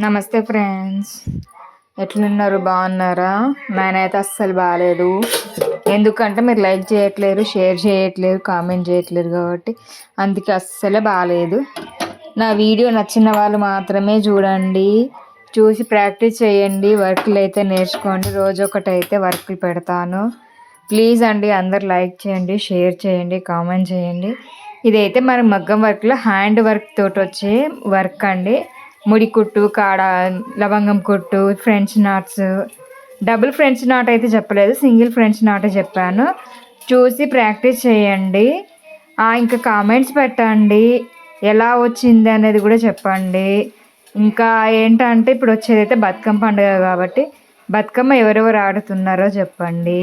నమస్తే ఫ్రెండ్స్, ఎట్లున్నారు? బాగున్నారా? నేనైతే అస్సలు బాగాలేదు. ఎందుకంటే మీరు లైక్ చేయట్లేరు, షేర్ చేయట్లేరు, కామెంట్ చేయట్లేరు కాబట్టి అందుకే అస్సలే బాగాలేదు. నా వీడియో నచ్చిన వాళ్ళు మాత్రమే చూడండి, చూసి ప్రాక్టీస్ చేయండి, వర్క్లు అయితే నేర్చుకోండి. రోజు ఒకటైతే వర్క్లు పెడతాను. ప్లీజ్ అండి, అందరు లైక్ చేయండి, షేర్ చేయండి, కామెంట్ చేయండి. ఇదైతే మన మగ్గం వర్క్లో హ్యాండ్ వర్క్ తోటి వచ్చే వర్క్ అండి. ముడి కుట్టు, కాడ లవంగం కుట్టు, French NATS. Double French knot అయితే చెప్పలేదు, సింగిల్ ఫ్రెంచ్ నాటే చెప్పాను. చూసి ప్రాక్టీస్ చేయండి. ఇంకా కామెంట్స్ పెట్టండి, ఎలా వచ్చింది అనేది కూడా చెప్పండి. ఇంకా ఏంటంటే ఇప్పుడు వచ్చేదైతే బతుకమ్మ పండుగ కాబట్టి బతుకమ్మ ఎవరెవరు ఆడుతున్నారో చెప్పండి.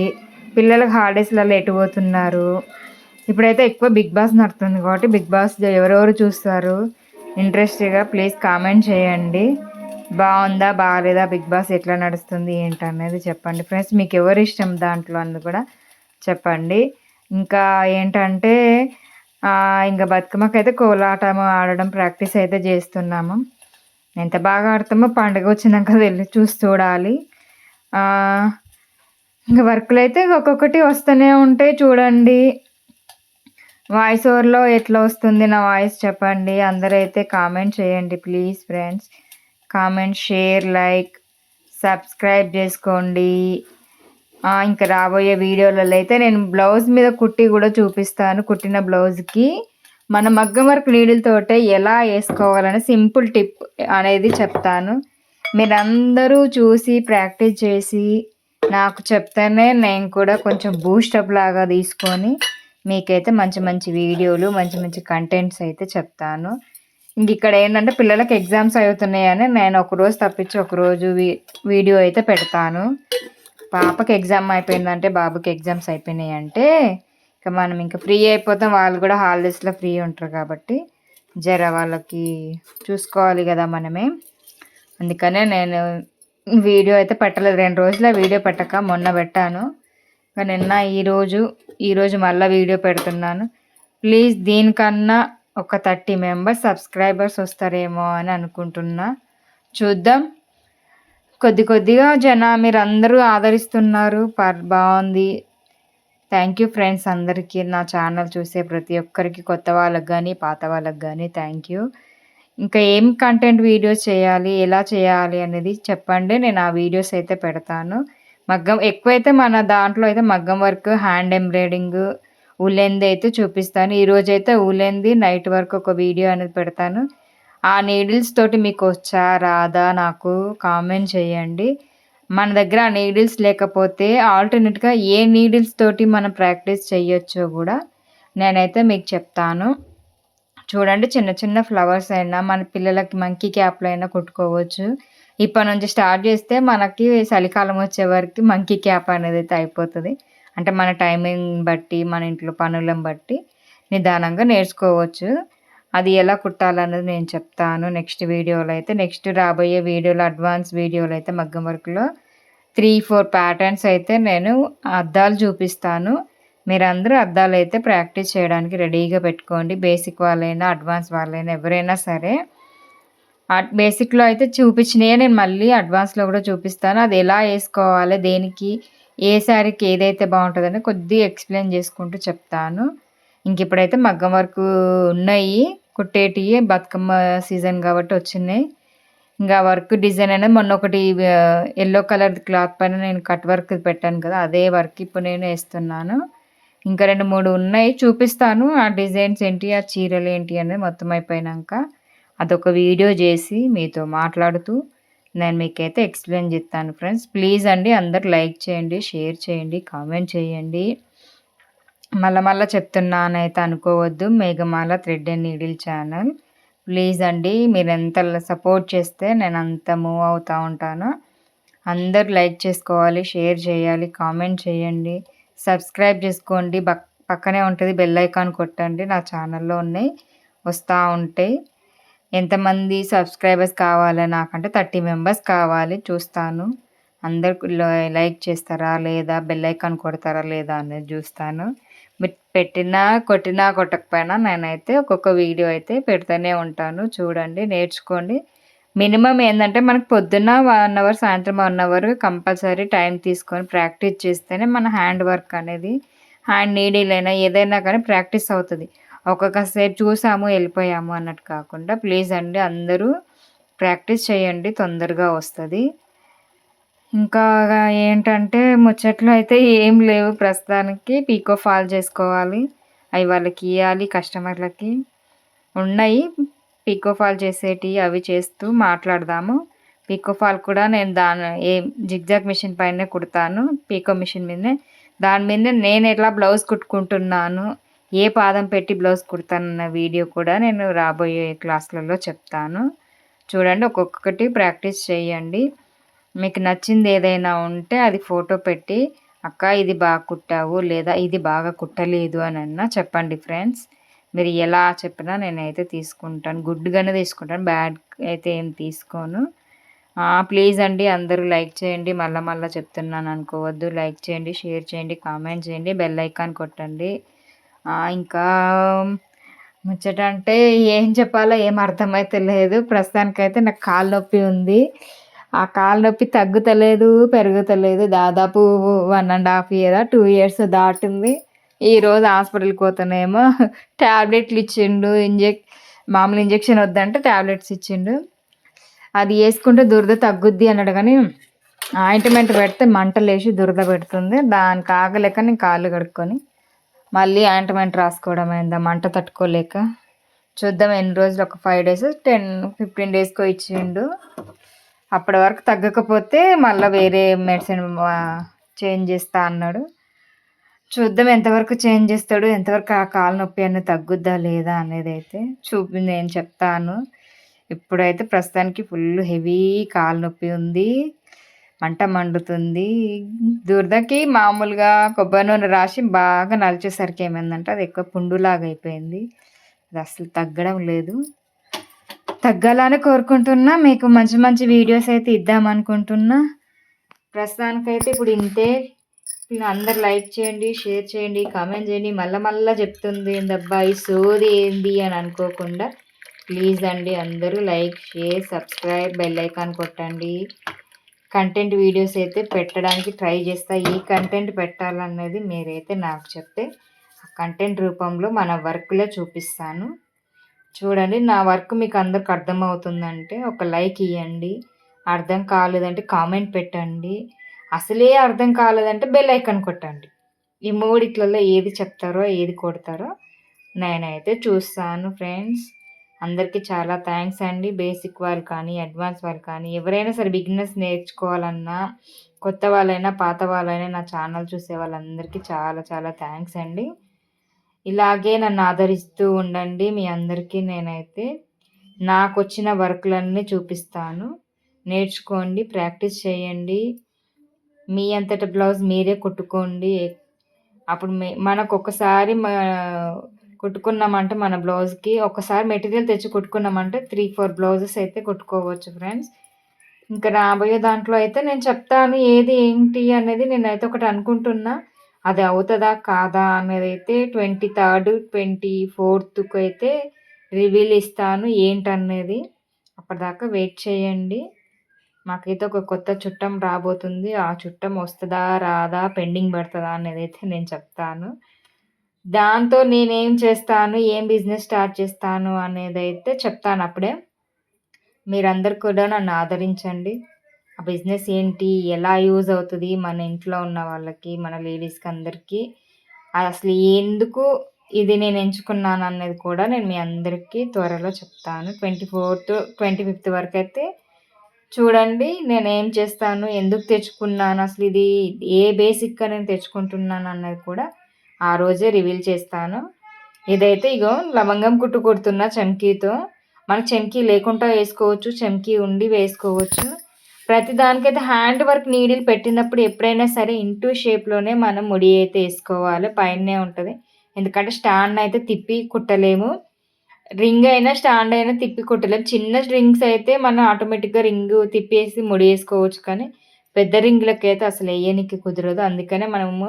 పిల్లలకు హాలిడేస్లలో ఎటు పోతున్నారు? ఇప్పుడైతే ఎక్కువ బిగ్ బాస్ నడుతుంది కాబట్టి బిగ్ బాస్ ఎవరెవరు చూస్తారు ఇంట్రెస్ట్గా? ప్లీజ్ కామెంట్ చేయండి. బాగుందా బాగాలేదా, బిగ్ బాస్ ఎట్లా నడుస్తుంది ఏంటనేది చెప్పండి ఫ్రెండ్స్. మీకు ఎవరు ఇష్టం దాంట్లో అని కూడా చెప్పండి. ఇంకా ఏంటంటే ఇంకా బతుకమ్మకైతే కోలాటం ఆడడం ప్రాక్టీస్ అయితే చేస్తున్నాము. ఎంత బాగా ఆడతామో పండుగ వచ్చినాక వెళ్ళి చూడాలి. ఇంకా వర్క్లు అయితే ఒక్కొక్కటి వస్తూనే ఉంటాయి చూడండి. వాయిస్ ఓవర్లో ఎట్లా వస్తుంది నా వాయిస్ చెప్పండి. అందరైతే కామెంట్ చేయండి please friends. Comment, share, like, subscribe చేసుకోండి. ఇంకా రాబోయే వీడియోలలో అయితే నేను బ్లౌజ్ మీద కుట్టి కూడా చూపిస్తాను. కుట్టిన బ్లౌజ్కి మన మగ్గం వర్క్ నీడిల్తోటే ఎలా వేసుకోవాలని సింపుల్ టిప్ అనేది చెప్తాను. మీరందరూ చూసి ప్రాక్టీస్ చేసి నాకు చెప్తేనే నేను కూడా కొంచెం బూస్టప్ లాగా తీసుకొని మీకైతే మంచి మంచి వీడియోలు, మంచి మంచి కంటెంట్స్ అయితే చెప్తాను. ఇంక ఇక్కడ ఏంటంటే పిల్లలకి ఎగ్జామ్స్ అవుతున్నాయని నేను ఒకరోజు తప్పించి ఒకరోజు వీడియో అయితే పెడతాను. పాపకి ఎగ్జామ్ అయిపోయిందంటే, బాబుకి ఎగ్జామ్స్ అయిపోయినాయి అంటే ఇక మనం ఇంకా ఫ్రీ అయిపోతాం. వాళ్ళు కూడా హాలిడేస్లో ఫ్రీ ఉంటారు కాబట్టి జర వాళ్ళకి చూసుకోవాలి కదా మనమే. అందుకనే నేను వీడియో అయితే పెట్టలేదు. 2 రోజుల వీడియో పెట్టక మొన్న పెట్టాను. నిన్న ఈరోజు మళ్ళీ వీడియో పెడుతున్నాను. ప్లీజ్ దీనికన్నా ఒక 30 మెంబర్స్ సబ్స్క్రైబర్స్ వస్తారేమో అని అనుకుంటున్నా. చూద్దాం. కొద్దిగా మీరు అందరూ ఆదరిస్తున్నారు, బాగుంది. థ్యాంక్ యూ ఫ్రెండ్స్ అందరికీ. నా ఛానల్ చూసే ప్రతి ఒక్కరికి, కొత్త వాళ్ళకి కానీ పాత వాళ్ళకి కానీ థ్యాంక్ యూ. ఇంకా ఏం కంటెంట్ వీడియోస్ చేయాలి, ఎలా చేయాలి అనేది చెప్పండి. నేను ఆ వీడియోస్ అయితే పెడతాను. ఎక్కువైతే మన దాంట్లో అయితే మగ్గం వర్క్, హ్యాండ్ ఎంబ్రాయిడింగ్, ఉలెన్ది అయితే చూపిస్తాను. ఈరోజు అయితే ఉలెన్ది నైట్ వరకు ఒక వీడియో అనేది పెడతాను. ఆ నీడిల్స్ తోటి మీకు వచ్చా రాదా నాకు కామెంట్ చేయండి. మన దగ్గర ఆ నీడిల్స్ లేకపోతే ఆల్టర్నేట్గా ఏ నీడిల్స్ తోటి మనం ప్రాక్టీస్ చేయొచ్చో కూడా నేనైతే మీకు చెప్తాను. చూడండి, చిన్న చిన్న ఫ్లవర్స్ అయినా మన పిల్లలకి మంకీ క్యాప్లు అయినా కుట్టుకోవచ్చు. ఇప్పటి నుంచి స్టార్ట్ చేస్తే మనకి చలికాలం వచ్చే వరకు మంకీ క్యాప్ అనేది అయితే అయిపోతుంది. అంటే మన టైమింగ్ బట్టి, మన ఇంట్లో పనులను బట్టి నిదానంగా నేర్చుకోవచ్చు. అది ఎలా కుట్టాలన్నది నేను చెప్తాను నెక్స్ట్ వీడియోలో అయితే. నెక్స్ట్ రాబోయే వీడియోలో, అడ్వాన్స్ వీడియోలో అయితే మగ్గం వర్క్లో 3-4 ప్యాటర్న్స్ అయితే నేను అద్దాలు చూపిస్తాను. మీరందరూ అద్దాలు అయితే ప్రాక్టీస్ చేయడానికి రెడీగా పెట్టుకోండి. బేసిక్ వాళ్ళైనా అడ్వాన్స్ వాళ్ళైనా ఎవరైనా సరే. బేసిక్లో అయితే చూపించినయే నేను మళ్ళీ అడ్వాన్స్లో కూడా చూపిస్తాను. అది ఎలా వేసుకోవాలి, దేనికి, ఏ శారీకి ఏదైతే బాగుంటుందని కొద్దిగా ఎక్స్ప్లెయిన్ చేసుకుంటూ చెప్తాను. ఇంక ఇప్పుడైతే మగ్గం వర్క్ ఉన్నాయి కుట్టేటివి, బతుకమ్మ సీజన్ కాబట్టి వచ్చినాయి. ఇంకా వర్క్ డిజైన్ అనేది మొన్న ఒకటి ఎల్లో కలర్ క్లాత్ పైన నేను కట్ వర్క్ పెట్టాను కదా, అదే వర్క్ ఇప్పుడు నేను వేస్తున్నాను. ఇంకా 2-3 ఉన్నాయి, చూపిస్తాను. ఆ డిజైన్స్ ఏంటి, ఆ చీరలు ఏంటి అనేది మొత్తం అయిపోయినాక అదొక వీడియో చేసి మీతో మాట్లాడుతూ నేను మీకైతే ఎక్స్ప్లెయిన్ చేస్తాను ఫ్రెండ్స్. ప్లీజ్ అండి, అందరు లైక్ చేయండి, షేర్ చేయండి, కామెంట్ చేయండి. మళ్ళా చెప్తున్నానైతే అనుకోవద్దు. Meghamala thread and needle channel. Please అండి, మీరు ఎంత సపోర్ట్ చేస్తే నేను అంత మూవ్ అవుతూ ఉంటాను. అందరు లైక్ చేసుకోవాలి, షేర్ చేయాలి, కామెంట్ చేయండి, సబ్స్క్రైబ్ చేసుకోండి. పక్కనే ఉంటుంది బెల్ ఐకాన్ కొట్టండి. నా ఛానల్లో ఉన్నాయి, వస్తూ ఉంటాయి. ఎంతమంది సబ్స్క్రైబర్స్ కావాలి నాకంటే 30 మెంబర్స్ కావాలి. చూస్తాను అందరు లైక్ చేస్తారా లేదా, బెల్ ఐకాన్ కొడతారా లేదా అనేది చూస్తాను. మీరు కొట్టినా కొట్టకపోయినా నేనైతే ఒక్కొక్క వీడియో అయితే పెడుతూనే ఉంటాను. చూడండి, నేర్చుకోండి. మినిమం ఏంటంటే మనకు పొద్దున్న 1 అవర్, సాయంత్రం 1 అవర్ కంపల్సరీ టైం తీసుకొని ప్రాక్టీస్ చేస్తేనే మన హ్యాండ్ వర్క్ అనేది, హ్యాండ్ నీడిల్ అయినా ఏదైనా కానీ ప్రాక్టీస్ అవుతుంది. ఒక్కొక్క సేపు చూసాము వెళ్ళిపోయాము అన్నట్టు కాకుండా ప్లీజ్ అండి అందరూ ప్రాక్టీస్ చేయండి, తొందరగా వస్తుంది. ఇంకా ఏంటంటే ముచ్చట్లు అయితే ఏం లేవు ప్రస్తుతానికి. పీకో ఫాల్ చేసుకోవాలి, అవి వాళ్ళకి ఇవ్వాలి కస్టమర్లకి. ఉన్నాయి పీకో ఫాల్ చేసేటివి, అవి చేస్తూ మాట్లాడదాము. పీకో ఫాల్ కూడా నేను జిగ్జాగ్ మిషన్ పైనే కుడతాను, పీకో మిషన్ మీదనే. దాని మీద నేను ఎట్లా బ్లౌజ్ కుట్టుకుంటున్నాను, ఏ పాదం పెట్టి బ్లౌజ్ కుడతానన్న వీడియో కూడా నేను రాబోయే క్లాసులలో చెప్తాను. చూడండి, ఒక్కొక్కటి ప్రాక్టీస్ చేయండి. మీకు నచ్చింది ఏదైనా ఉంటే అది ఫోటో పెట్టి అక్క ఇది బాగా కుట్టావు లేదా ఇది బాగా కుట్టలేదు అని అన్నా చెప్పండి ఫ్రెండ్స్. మీరు ఎలా చెప్పినా నేనైతే తీసుకుంటాను, గుడ్గానే తీసుకుంటాను, బ్యాడ్ అయితే ఏం తీసుకోను. ప్లీజ్ అండి అందరూ లైక్ చేయండి, మళ్ళీ చెప్తున్నాను అనుకోవద్దు. లైక్ చేయండి, షేర్ చేయండి, కామెంట్ చేయండి, బెల్ ఐకాన్ కొట్టండి. ఇంకా ముచ్చట అంటే ఏం చెప్పాలో ఏం అర్థమైతే లేదు. ప్రస్తుతానికైతే నాకు కాలు నొప్పి ఉంది. ఆ కాలు నొప్పి తగ్గుతలేదు, పెరుగుతలేదు. దాదాపు 1.5 ఇయర్ 2 ఇయర్స్ దాటింది. ఈరోజు హాస్పిటల్కి పోతానేమో ట్యాబ్లెట్లు ఇచ్చిండు, మామూలు ఇంజెక్షన్ వద్దంటే ట్యాబ్లెట్స్ ఇచ్చిండు. అది వేసుకుంటే దురద తగ్గుద్ది అన్నాడు, కానీ ఆయింట్మెంట్ పెడితే మంటలేసి దురద పెడుతుంది. దానికి ఆగలేక నేను కాళ్ళు కడుక్కొని మళ్ళీ ఆయింట్మెంట్ రాసుకోవడం అయిందా మంట తట్టుకోలేక. చూద్దాం ఎన్ని రోజులు, ఒక 5 days 10-15 daysకో ఇచ్చిండు. అప్పటి వరకు తగ్గకపోతే మళ్ళీ వేరే మెడిసిన్ చేంజ్ చేస్తా అన్నాడు. చూద్దాం ఎంతవరకు చేంజ్ చేస్తాడు, ఎంతవరకు ఆ కాలు నొప్పి అనేది తగ్గుద్దా లేదా అనేది అయితే నేను చెప్తాను. ఇప్పుడైతే ప్రస్తుతానికి ఫుల్ హెవీ కాలు నొప్పి ఉంది, మంట మండుతుంది. దురదకి మామూలుగా కొబ్బరి నూనె రాసి బాగా నలిచేసరికి ఏమైందంటే అది ఎక్కువ పుండులాగా అయిపోయింది. అది అసలు తగ్గడం లేదు. తగ్గాలని కోరుకుంటున్నా, మీకు మంచి మంచి వీడియోస్ అయితే ఇద్దామనుకుంటున్నా. ప్రస్తుతానికైతే ఇప్పుడు ఇంతే. అందరు లైక్ చేయండి, షేర్ చేయండి, కామెంట్ చేయండి. మళ్ళీ చెప్తుంది ఏందబ్బా ఈ సోది ఏంది అని అనుకోకుండా ప్లీజ్ అండి అందరూ like, share, subscribe, bell icon కొట్టండి. కంటెంట్ వీడియోస్ అయితే పెట్టడానికి ట్రై చేస్తా. ఏ కంటెంట్ పెట్టాలన్నది మీరైతే నాకు చెప్తే ఆ కంటెంట్ రూపంలో మన వర్క్లో చూపిస్తాను. చూడండి, నా వర్క్ మీకు అందరికి అర్థమవుతుందంటే ఒక లైక్ ఇవ్వండి, అర్థం కాలేదంటే కామెంట్ పెట్టండి, అసలే అర్థం కాలేదంటే బెల్ ఐకాన్ కొట్టండి. ఈ మూడిట్లలో ఏది చెప్తారో ఏది కొడతారో నేనైతే చూస్తాను ఫ్రెండ్స్. అందరికీ చాలా థ్యాంక్స్ అండి. బేసిక్ వాళ్ళు కానీ అడ్వాన్స్ వాళ్ళు కానీ ఎవరైనా సరే బిగినర్స్ నేర్చుకోవాలన్నా, కొత్త వాళ్ళైనా పాత వాళ్ళైనా నా ఛానల్ చూసే వాళ్ళందరికీ చాలా చాలా థ్యాంక్స్ అండి. ఇలాగే నన్ను ఆదరిస్తూ ఉండండి. మీ అందరికీ నేనైతే నాకు వచ్చిన వర్క్లన్నీ చూపిస్తాను. నేర్చుకోండి, ప్రాక్టీస్ చేయండి, మీ అంతట బ్లౌజ్ మీరే కుట్టుకోండి. అప్పుడు మనకు ఒకసారి కుట్టుకున్నామంటే మన బ్లౌజ్కి ఒకసారి మెటీరియల్ తెచ్చి కుట్టుకున్నామంటే 3-4 బ్లౌజెస్ అయితే కుట్టుకోవచ్చు ఫ్రెండ్స్. ఇంకా రాబోయే దాంట్లో అయితే నేను చెప్తాను ఏది ఏంటి అనేది. నేనైతే ఒకటి అనుకుంటున్నా, అది అవుతుందా కాదా అనేది అయితే 23rd 24th అయితే రివీల్ ఇస్తాను ఏంటనేది. అప్పటిదాకా వెయిట్ చేయండి. మాకైతే ఒక కొత్త చుట్టం రాబోతుంది. ఆ చుట్టం వస్తుందా రాదా, పెండింగ్ పడుతుందా అనేది అయితే నేను చెప్తాను. దాంతో నేనేం చేస్తాను, ఏం బిజినెస్ స్టార్ట్ చేస్తాను అనేది అయితే చెప్తాను అప్పుడే. మీరందరూ కూడా నన్ను ఆదరించండి. ఆ బిజినెస్ ఏంటి, ఎలా యూజ్ అవుతుంది మన ఇంట్లో ఉన్న వాళ్ళకి, మన లేడీస్కి అందరికీ, అసలు ఎందుకు ఇది నేను ఎంచుకున్నాను అనేది కూడా నేను మీ అందరికీ త్వరలో చెప్తాను. 24th 25th వరకు అయితే చూడండి నేను ఏం చేస్తాను, ఎందుకు తెచ్చుకున్నాను, అసలు ఇది ఏ బేసిక్గా నేను తెచ్చుకుంటున్నాను అన్నది కూడా ఆ రోజే రివీల్ చేస్తాను. ఇదైతే ఇగో లవంగం కుట్టు కొడుతున్న చెంకీతో. మనకు చెంకీ లేకుండా వేసుకోవచ్చు, చెంకీ ఉండి వేసుకోవచ్చు. ప్రతి దానికైతే హ్యాండ్ వర్క్ నీడిల్ పెట్టినప్పుడు ఎప్పుడైనా సరే ఇంటూ షేప్లోనే మనం ముడి అయితే వేసుకోవాలి, పైనే ఉంటుంది. ఎందుకంటే స్టాండ్ అయితే తిప్పి కుట్టలేము, రింగ్ అయినా స్టాండ్ అయినా తిప్పి కుట్టలేము. చిన్న రింగ్స్ అయితే మనం ఆటోమేటిక్గా రింగ్ తిప్పేసి ముడి వేసుకోవచ్చు, కానీ పెద్ద రింగులకి అయితే అసలు వేయనికి కుదరదు. అందుకనే మనము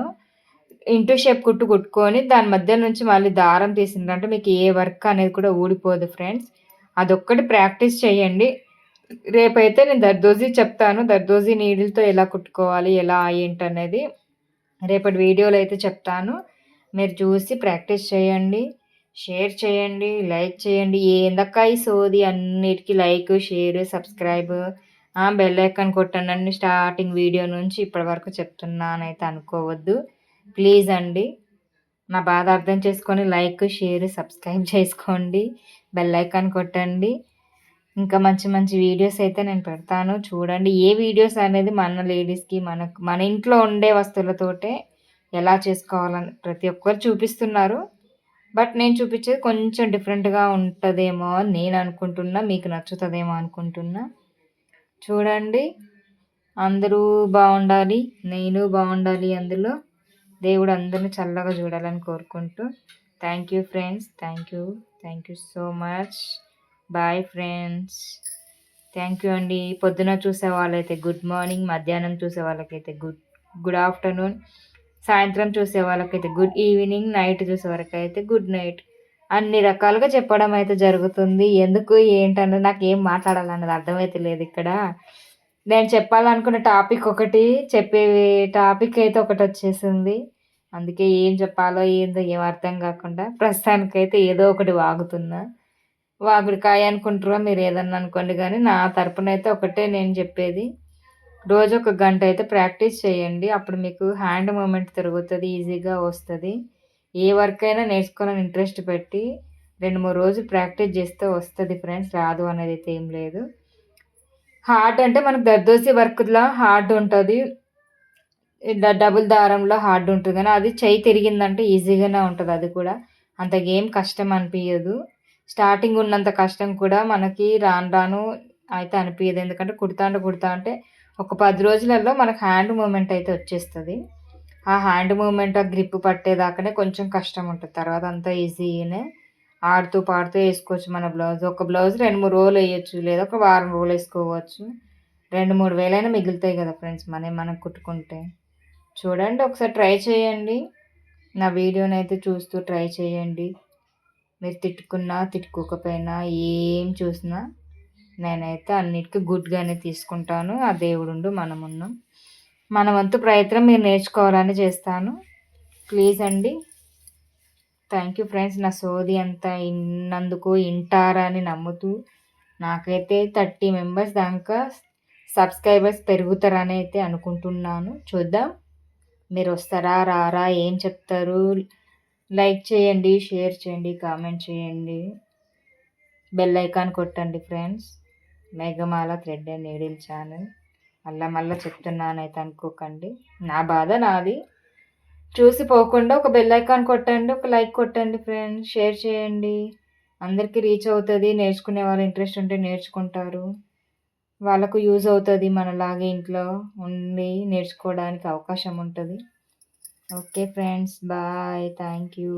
ఇంటూ షేప్ కుట్టుకొని దాని మధ్య నుంచి మళ్ళీ దారం తీసిందంటే మీకు ఏ వర్క్ అనేది కూడా ఊడిపోదు ఫ్రెండ్స్. అదొక్కటి ప్రాక్టీస్ చేయండి. రేపైతే నేను దర్దోజీ చెప్తాను. దర్దోజీ నీడిల్‌తో ఎలా కుట్టుకోవాలి, ఎలా ఏంటనేది రేపటి వీడియోలో అయితే చెప్తాను. మీరు చూసి ప్రాక్టీస్ చేయండి. షేర్ చేయండి, లైక్ చేయండి. ఏందక్కా ఈ సోది అన్నిటికి like, share, subscribe, bell icon కొట్టండి అని స్టార్టింగ్ వీడియో నుంచి ఇప్పటి వరకు చెప్తున్నానైతే అనుకోవద్దు. ప్లీజ్ అండి. నా బాధ అర్థం చేసుకొని లైక్, షేర్, సబ్స్క్రైబ్ చేసుకోండి. బెల్ ఐకాన్ కొట్టండి. ఇంకా మంచి మంచి వీడియోస్ అయితే నేను పెడతాను చూడండి. ఏ వీడియోస్ అనేది మన లేడీస్‌కి మన ఇంట్లో ఉండే వస్తువులతోటే ఎలా చేసుకోవాలని ప్రతి ఒక్కరు చూపిస్తున్నారు. బట్ నేను చూపించేది కొంచెం డిఫరెంట్‌గా ఉంటదేమో అని నేను అనుకుంటున్నా. మీకు నచ్చుతదేమో అనుకుంటున్నా. చూడండి. అందరూ బావుండాలి. నేను బావుండాలి అందులో. దేవుడు అందరిని చల్లగా చూడాలని కోరుకుంటూ thank you friends. Thank you. Thank you so much. Bye friends. Thank you అండి. పొద్దున చూసే వాళ్ళైతే గుడ్ మార్నింగ్, మధ్యాహ్నం చూసే వాళ్ళకైతే గుడ్ ఆఫ్టర్నూన్, సాయంత్రం చూసే వాళ్ళకైతే గుడ్ ఈవినింగ్, నైట్ చూసే వరకైతే గుడ్ నైట్. అన్ని రకాలుగా చెప్పడం అయితే జరుగుతుంది. ఎందుకు ఏంటన్నది నాకు ఏం మాట్లాడాలన్నది అర్థమైతే లేదు ఇక్కడ. నేను చెప్పాలనుకున్న టాపిక్ ఒకటి, చెప్పే టాపిక్ అయితే ఒకటి వచ్చేసింది. అందుకే ఏం చెప్పాలో ఏందో ఏం అర్థం కాకుండా ప్రస్తుతానికైతే ఏదో ఒకటి వాగుతున్నా. వాగుడుకాయ అనుకుంటారో మీరు ఏదన్నా అనుకోండి కానీ నా తరపున అయితే ఒకటే నేను చెప్పేది. రోజు ఒక గంట అయితే ప్రాక్టీస్ చేయండి. అప్పుడు మీకు హ్యాండ్ మూమెంట్ తిరుగుతుంది, ఈజీగా వస్తుంది. ఏ వర్క్ అయినా నేర్చుకోవాలని ఇంట్రెస్ట్ పెట్టి 2-3 రోజులు ప్రాక్టీస్ చేస్తే వస్తుంది ఫ్రెండ్స్. రాదు అనేది అయితే ఏం లేదు. హార్డ్ అంటే మనకు దర్దోసి వర్క్లా హార్డ్ ఉంటుంది, డబుల్ దారంలో హార్డ్ ఉంటుంది. కానీ అది చెయ్యి తిరిగిందంటే ఈజీగానే ఉంటుంది. అది కూడా అంతగేం కష్టం అనిపించదు. స్టార్టింగ్ ఉన్నంత కష్టం కూడా మనకి రాను రాను అయితే అనిపించదు. ఎందుకంటే కుడతా అంటే ఒక 10 రోజులలో మనకు హ్యాండ్ మూమెంట్ అయితే వచ్చేస్తుంది. ఆ హ్యాండ్ మూమెంట్, ఆ గ్రిప్ పట్టేదాకానే కొంచెం కష్టం ఉంటుంది. తర్వాత అంతా ఈజీగానే ఆడుతూ పాడుతూ వేసుకోవచ్చు మన బ్లౌజ్. ఒక బ్లౌజ్ 2-3 రోజులు వేయచ్చు, లేదా ఒక వారం రోజులు వేసుకోవచ్చు. 2-3 వేలైనా మిగులుతాయి కదా ఫ్రెండ్స్ మనం కుట్టుకుంటే. చూడండి, ఒకసారి ట్రై చేయండి. నా వీడియోని అయితే చూస్తూ ట్రై చేయండి. మీరు తిట్టుకున్నా తిట్టుకోకపోయినా ఏం చూసినా నేనైతే అన్నిటికీ గుడ్గానే తీసుకుంటాను. ఆ దేవుడుండు మనమున్నాం. మన వంతు ప్రయత్నం మీరు నేర్చుకోవాలని చేస్తాను. ప్లీజ్ అండి. Thank you friends. నా సోది అంతా ఇన్నందుకు ఇంటారని నమ్ముతూ నాకైతే 30 మెంబర్స్ దాకా సబ్స్క్రైబర్స్ పెరుగుతారని అయితే అనుకుంటున్నాను. చూద్దాం మీరు వస్తారా రారా, ఏం చెప్తారు. లైక్ చేయండి, షేర్ చేయండి, కామెంట్ చేయండి, బెల్ ఐకాన్ కొట్టండి friends. Meghamala thread and needle channel. మళ్ళా చెప్తున్నానైతే అనుకోకండి. నా బాధ నాది. చూసి పోకుండా ఒక బెల్ ఐకాన్ కొట్టండి, ఒక లైక్ కొట్టండి ఫ్రెండ్స్. షేర్ చేయండి. అందరికీ రీచ్ అవుతుంది. నేర్చుకునే వాళ్ళు ఇంట్రెస్ట్ ఉంటే నేర్చుకుంటారు. వాళ్ళకు యూజ్ అవుతుంది. మనలాగే ఇంట్లో ఉండి నేర్చుకోవడానికి అవకాశం ఉంటుంది. Okay friends, bye. Thank you.